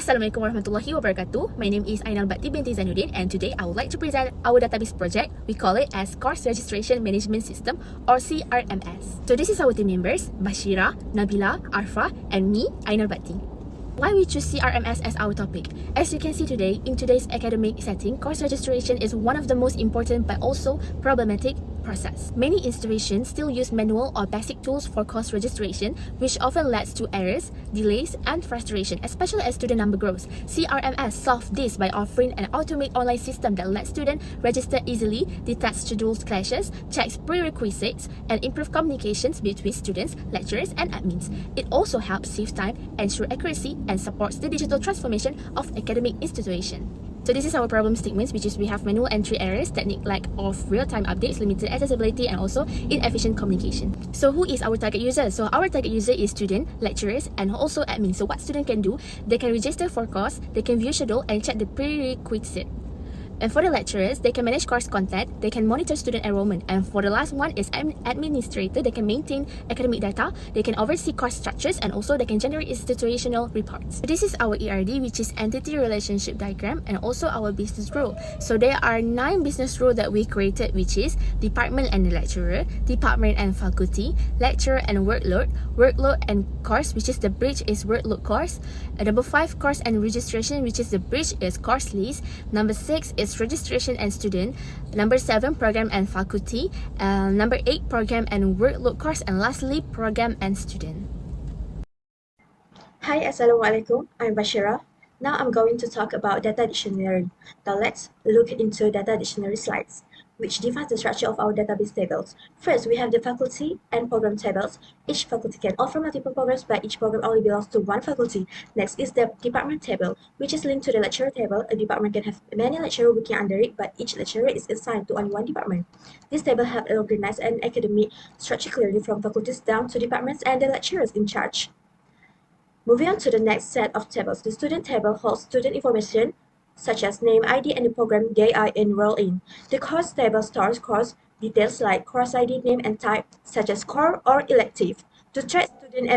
Assalamualaikum warahmatullahi wabarakatuh. My name is Ainal Bati binti Zainuddin, and today I would like to present our database project. We call it as Course Registration Management System, or CRMS. So this is our team members, Bashira, Nabila, Arfa, and me, Ainal Bati. Why we choose CRMS as our topic? As you can see today, in today's academic setting, course registration is one of the most important but also problematic process. Many institutions still use manual or basic tools for course registration, which often leads to errors, delays, and frustration, especially as student number grows. CRMS solves this by offering an automated online system that lets students register easily, detects schedule clashes, checks prerequisites, and improve communications between students, lecturers, and admins. It also helps save time, ensure accuracy, and supports the digital transformation of academic institution. So this is our problem statements, which is we have manual entry errors, technique lack of real-time updates, limited accessibility, and also inefficient communication. So who is our target user? So our target user is student, lecturers, and also admin. So what student can do? They can register for course, they can view schedule, and check the prerequisite. And for the lecturers, they can manage course content, they can monitor student enrollment. And for the last one is administrator, they can maintain academic data, they can oversee course structures, and also they can generate institutional reports. This is our ERD, which is entity relationship diagram, and also our business rule. So there are 9 business rules that we created, which is department and the lecturer, department and faculty, lecturer and workload, workload and course, which is the bridge is workload course. Number 5, course and registration, which is the bridge is course list. Number 6 is registration and student. Number 7, program and faculty. Number 8, program and workload course. And lastly, program and student. Hi, Assalamualaikum. I'm Bashira. Now I'm going to talk about data dictionary. Now let's look into data dictionary slides, which defines the structure of our database tables. First, we have the faculty and program tables. Each faculty can offer multiple programs, but each program only belongs to one faculty. Next is the department table, which is linked to the lecturer table. A department can have many lecturers working under it, but each lecturer is assigned to only one department. This table helps organize an academic structure clearly from faculties down to departments and the lecturers in charge. Moving on to the next set of tables, the student table holds student information such as name, ID, and the program they are enrolled in. The course table stores course details like course ID, name, and type, such as core or elective. To track student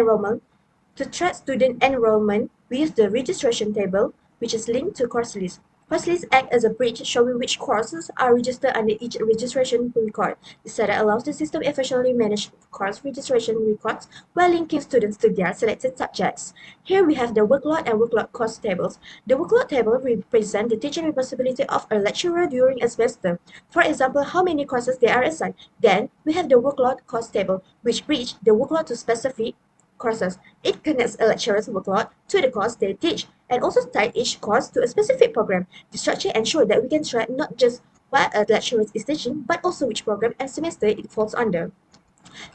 enrollment, we use the registration table, which is linked to course list. Course lists act as a bridge showing which courses are registered under each registration record. This setup allows the system efficiently manage course registration records while linking students to their selected subjects. Here we have the workload and workload cost tables. The workload table represents the teaching responsibility of a lecturer during a semester. For example, how many courses they are assigned. Then we have the workload cost table, which bridge the workload to specific courses. It connects a lecturer's workload to the course they teach and also tie each course to a specific program. The structure ensures that we can track not just what a lecturer is teaching, but also which program and semester it falls under.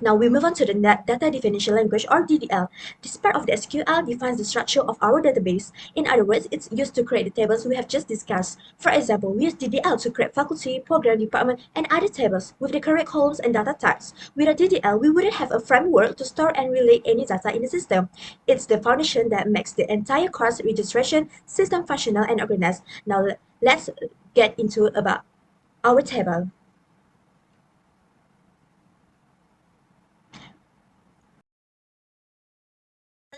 Now we move on to the data definition language, or DDL. This part of the SQL defines the structure of our database. In other words, it's used to create the tables we have just discussed. For example, we use DDL to create faculty, program, department, and other tables with the correct columns and data types. Without DDL, we wouldn't have a framework to store and relate any data in the system. It's the foundation that makes the entire course registration system functional and organized. Now let's get into about our table.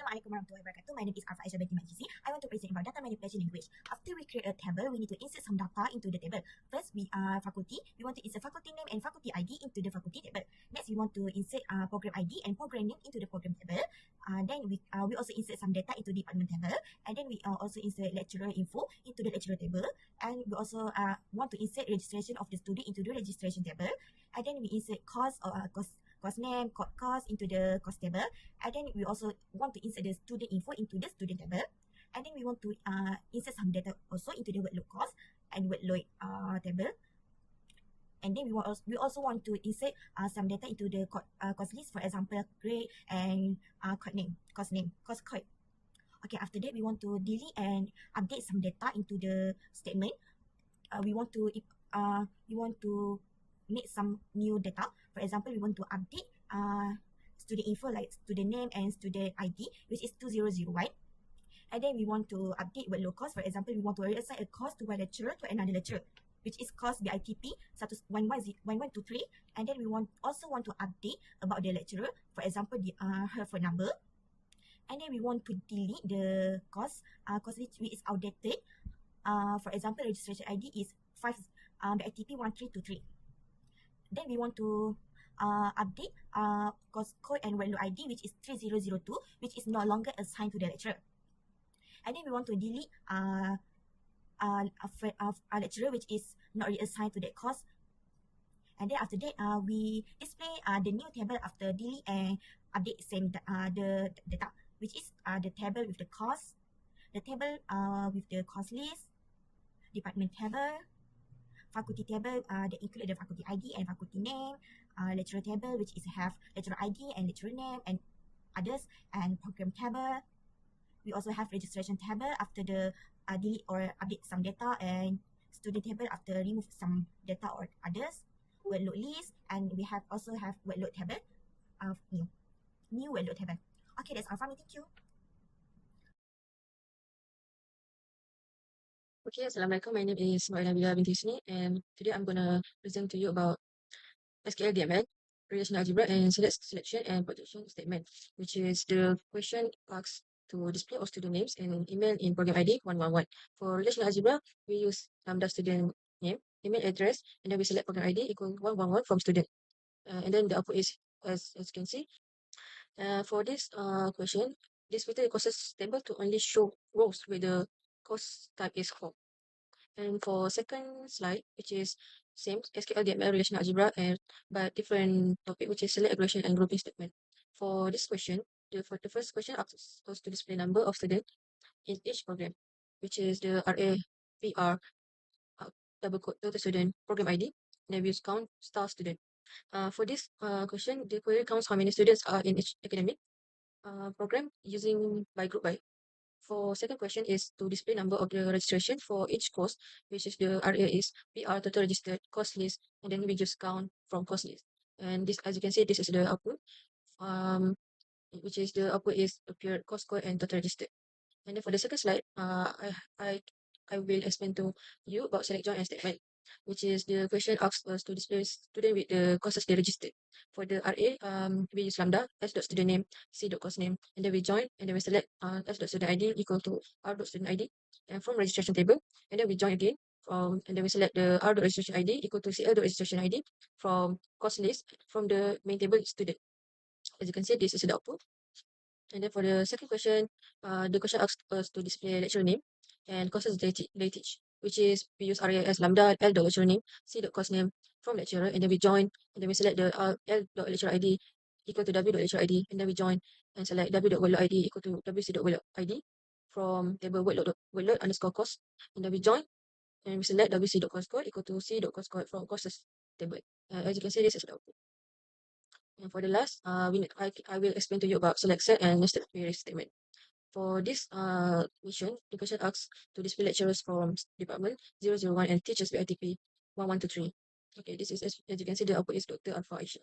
Assalamualaikum warahmatullahi wabarakatuh. My name is Arfa Aisyah binti Majisi. I want to present about data manipulation language. After we create a table, we need to insert some data into the table. First, we are faculty. We want to insert faculty name and faculty ID into the faculty table. Next, we want to insert program ID and program name into the program table. Then we also insert some data into department table. And then we also insert lecturer info into the lecturer table. And we also want to insert registration of the student into the registration table. And then we insert course or course name, course into the course table. And then we also want to insert the student info into the student table. And then we want to insert some data also into the workload course and workload table. And then we also want to insert some data into the course list, for example, grade and course name, course code. Okay, after that we want to delete and update some data into the statement. We want to make some new data. For example, we want to update student info like student name and student ID, which is 2001. And then we want to update workload course. For example, we want to reassign a course to one lecturer to another lecturer, which is course BITP 1123. And then we also want to update about the lecturer. For example, her phone number. And then we want to delete the course list which is outdated. For example, registration ID is 5, the ATP 1323. Then we want to update course code and workload ID, which is 3002, which is no longer assigned to the lecturer. And then we want to delete a lecturer which is not reassigned to that course. And then after that, we display the new table after delete and update same the data, which is the table with the course, the table with the course list, department table, faculty table that include the faculty ID and faculty name, lecturer table which is have lecturer ID and lecturer name and others, and program table. We also have registration table after the delete or update some data, and student table after remove some data or others, workload list, and we have also have workload table of new workload table. Okay, that's all from me. Thank you. Okay, Assalamualaikum. My name is Noelia Nabila binti Husni, and today I'm gonna present to you about SQL DML, relational algebra, and selection and projection statement, which is the question asks to display all student names and email in program ID 111. For relational algebra, we use lambda student name, email address, and then we select program ID equal 111 from student. And then the output is as you can see. For this question, this filter courses table to only show rows where the course type is for. And for second slide, which is same SQL DML relational algebra and but different topic, which is select aggregation and grouping statement. For this question, for the first question asks us to display number of students in each program, which is the RAPR double quote total student program ID. Then we use count star student. For this question, the query counts how many students are in each academic program using by group by. For second question is to display number of the registration for each course, which is the RA is PR total registered course list, and then we just count from course list. And this, as you can see, this is the output, which is the output is appeared course code and total registered. And then for the second slide, I will explain to you about select join and statement, which is the question asks us to display student with the courses they registered. For the RA, we use lambda, s dot student name, c dot course name, and then we join, and then we select s dot student ID equal to r dot student ID, and from registration table, and then we join again, and then we select the r dot registration ID equal to cl dot registration ID from course list from the main table student. As you can see, this is the output. And then for the second question, the question asks us to display lecturer name and courses they teach, which is we use RAS lambda L dot lecturer name, C dot course name from lecturer, and then we join, and then we select the L dot lecturer ID equal to W dot lecturer ID, and then we join and select W dot workload ID equal to WC dot workload ID from table workload underscore course, and then we join and we select WC dot course code equal to C dot course code from courses table. As you can see, this is the output. And for the last, I will explain to you about select set and nested query statement. For this mission, the question asks to display lecturers from department 001 and teachers with ITP 1123. Okay, this is as you can see, the output is Dr. Alpha Aisha.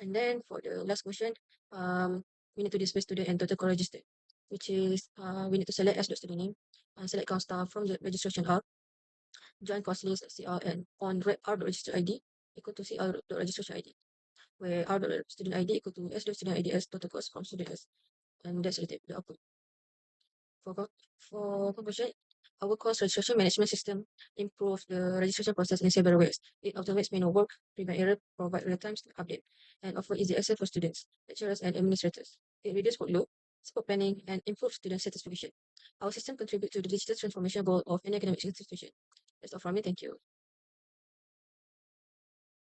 And then for the last question, we need to display student and total co-registered, which is we need to select S dot student name and select count star from the registration R, join course list CR and on R dot register ID equal to CR dot registration ID, where R dot student ID equal to S dot student ID as total course from student S. And that's the output. For conclusion, our course registration management system improves the registration process in several ways. It automates manual work, prevent error, provide real-time update, and offer easy access for students, lecturers, and administrators. It reduces workload, support planning, and improves student satisfaction. Our system contributes to the digital transformation goal of any academic institution. That's all from me. Thank you.